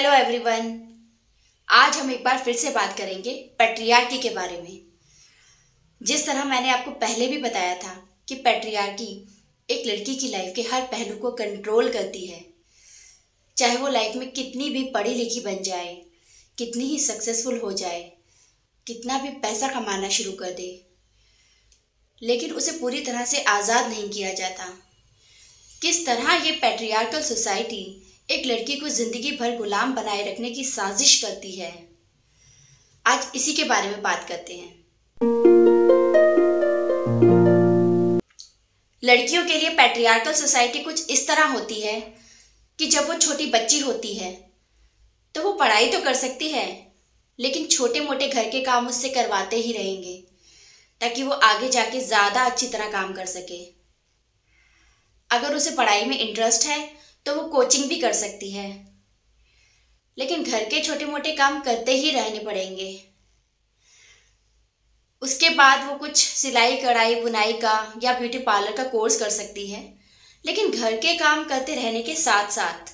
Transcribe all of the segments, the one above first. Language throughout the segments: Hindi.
Hello everyone. आज हम एक बार फिर से बात करेंगे पैट्रियार्की के बारे में। जिस तरह मैंने आपको पहले भी बताया था कि पैट्रियार्की एक लड़की की लाइफ के हर पहलू को कंट्रोल करती है, चाहे वो लाइफ में कितनी भी पढ़ी लिखी बन जाए, कितनी ही सक्सेसफुल हो जाए, कितना भी पैसा कमाना शुरू कर दे, लेकिन उसे पूरी तरह से आज़ाद नहीं किया जाता। किस तरह ये पैट्रियार्कल सोसाइटी एक लड़की को जिंदगी भर गुलाम बनाए रखने की साजिश करती है, आज इसी के बारे में बात करते हैं। लड़कियों के लिए पैट्रियार्कल सोसाइटी कुछ इस तरह होती है कि जब वो छोटी बच्ची होती है तो वो पढ़ाई तो कर सकती है, लेकिन छोटे मोटे घर के काम उससे करवाते ही रहेंगे ताकि वो आगे जाके ज़्यादा अच्छी तरह काम कर सके। अगर उसे पढ़ाई में इंटरेस्ट है तो वो कोचिंग भी कर सकती है, लेकिन घर के छोटे मोटे काम करते ही रहने पड़ेंगे। उसके बाद वो कुछ सिलाई कढ़ाई बुनाई का या ब्यूटी पार्लर का कोर्स कर सकती है, लेकिन घर के काम करते रहने के साथ साथ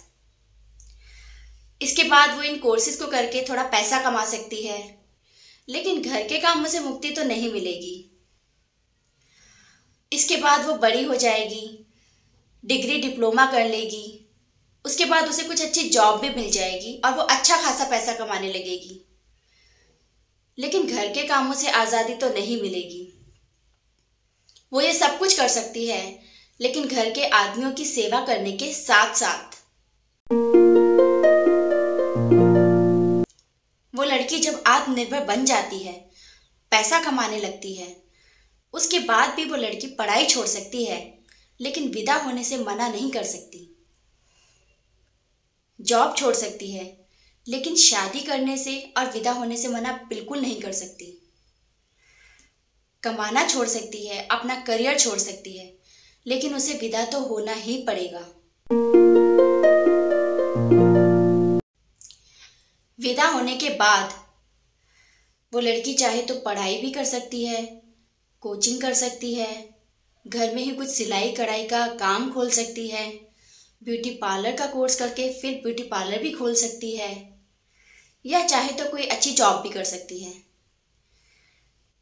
इसके बाद वो इन कोर्सेज को करके थोड़ा पैसा कमा सकती है, लेकिन घर के कामों से मुक्ति तो नहीं मिलेगी। इसके बाद वो बड़ी हो जाएगी, डिग्री डिप्लोमा कर लेगी, उसके बाद उसे कुछ अच्छी जॉब भी मिल जाएगी और वो अच्छा खासा पैसा कमाने लगेगी, लेकिन घर के कामों से आज़ादी तो नहीं मिलेगी। वो ये सब कुछ कर सकती है, लेकिन घर के आदमियों की सेवा करने के साथ साथ वो लड़की जब आत्मनिर्भर बन जाती है, पैसा कमाने लगती है, उसके बाद भी वो लड़की पढ़ाई छोड़ सकती है, लेकिन विदा होने से मना नहीं कर सकती। जॉब छोड़ सकती है, लेकिन शादी करने से और विदा होने से मना बिल्कुल नहीं कर सकती। कमाना छोड़ सकती है, अपना करियर छोड़ सकती है, लेकिन उसे विदा तो होना ही पड़ेगा। विदा होने के बाद वो लड़की चाहे तो पढ़ाई भी कर सकती है, कोचिंग कर सकती है, घर में ही कुछ सिलाई कढ़ाई का काम खोल सकती है, ब्यूटी पार्लर का कोर्स करके फिर ब्यूटी पार्लर भी खोल सकती है, या चाहे तो कोई अच्छी जॉब भी कर सकती है,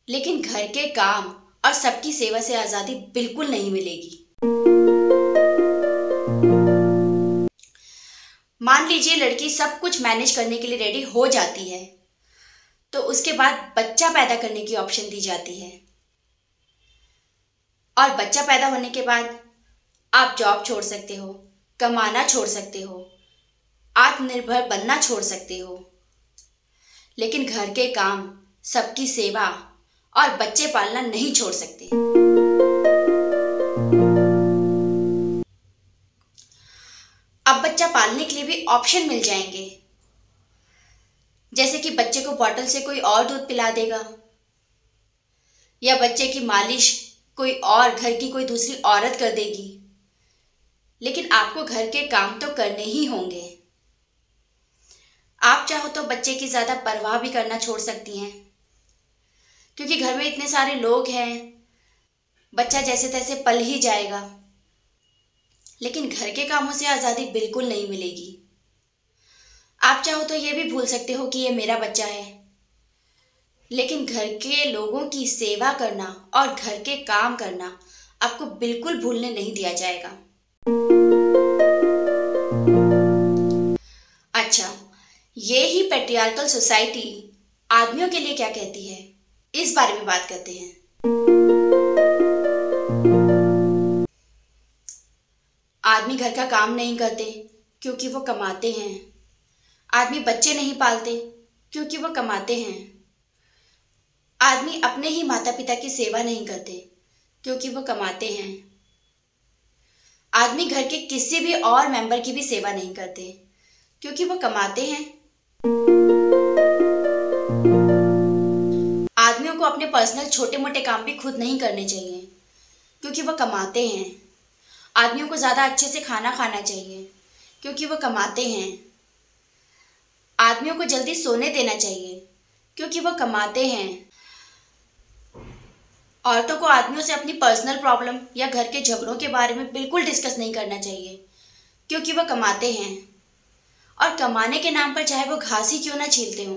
लेकिन घर के काम और सबकी सेवा से आज़ादी बिल्कुल नहीं मिलेगी। मान लीजिए लड़की सब कुछ मैनेज करने के लिए रेडी हो जाती है, तो उसके बाद बच्चा पैदा करने की ऑप्शन दी जाती है, और बच्चा पैदा होने के बाद आप जॉब छोड़ सकते हो, कमाना छोड़ सकते हो, आत्मनिर्भर बनना छोड़ सकते हो, लेकिन घर के काम, सबकी सेवा और बच्चे पालना नहीं छोड़ सकते। अब बच्चा पालने के लिए भी ऑप्शन मिल जाएंगे, जैसे कि बच्चे को बॉटल से कोई और दूध पिला देगा, या बच्चे की मालिश कोई और घर की कोई दूसरी औरत कर देगी, लेकिन आपको घर के काम तो करने ही होंगे। आप चाहो तो बच्चे की ज़्यादा परवाह भी करना छोड़ सकती हैं, क्योंकि घर में इतने सारे लोग हैं, बच्चा जैसे तैसे पल ही जाएगा, लेकिन घर के कामों से आज़ादी बिल्कुल नहीं मिलेगी। आप चाहो तो ये भी भूल सकते हो कि ये मेरा बच्चा है, लेकिन घर के लोगों की सेवा करना और घर के काम करना आपको बिल्कुल भूलने नहीं दिया जाएगा। अच्छा, ये ही पैट्रियार्कल सोसाइटी आदमियों के लिए क्या कहती है, इस बारे में बात करते हैं। आदमी घर का काम नहीं करते क्योंकि वो कमाते हैं। आदमी बच्चे नहीं पालते क्योंकि वो कमाते हैं। आदमी अपने ही माता पिता की सेवा नहीं करते क्योंकि वो कमाते हैं। आदमी घर के किसी भी और मेंबर की भी सेवा नहीं करते क्योंकि वो कमाते हैं। आदमियों को अपने पर्सनल छोटे मोटे काम भी खुद नहीं करने चाहिए क्योंकि वो कमाते हैं। आदमियों को ज़्यादा अच्छे से खाना खाना चाहिए क्योंकि वो कमाते हैं। आदमियों को जल्दी सोने देना चाहिए क्योंकि वो कमाते हैं। औरतों को आदमियों से अपनी पर्सनल प्रॉब्लम या घर के झगड़ों के बारे में बिल्कुल डिस्कस नहीं करना चाहिए क्योंकि वो कमाते हैं। और कमाने के नाम पर चाहे वो घास ही क्यों ना छीलते हों।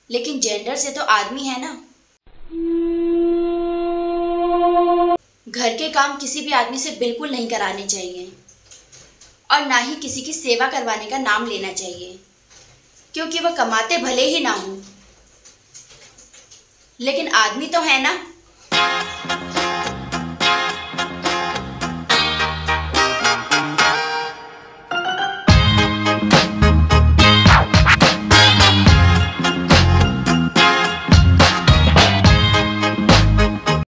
लेकिन जेंडर से तो आदमी है ना। घर के काम किसी भी आदमी से बिल्कुल नहीं कराने चाहिए और ना ही किसी की सेवा करवाने का नाम लेना चाहिए, क्योंकि वह कमाते भले ही ना हो, लेकिन आदमी तो है ना।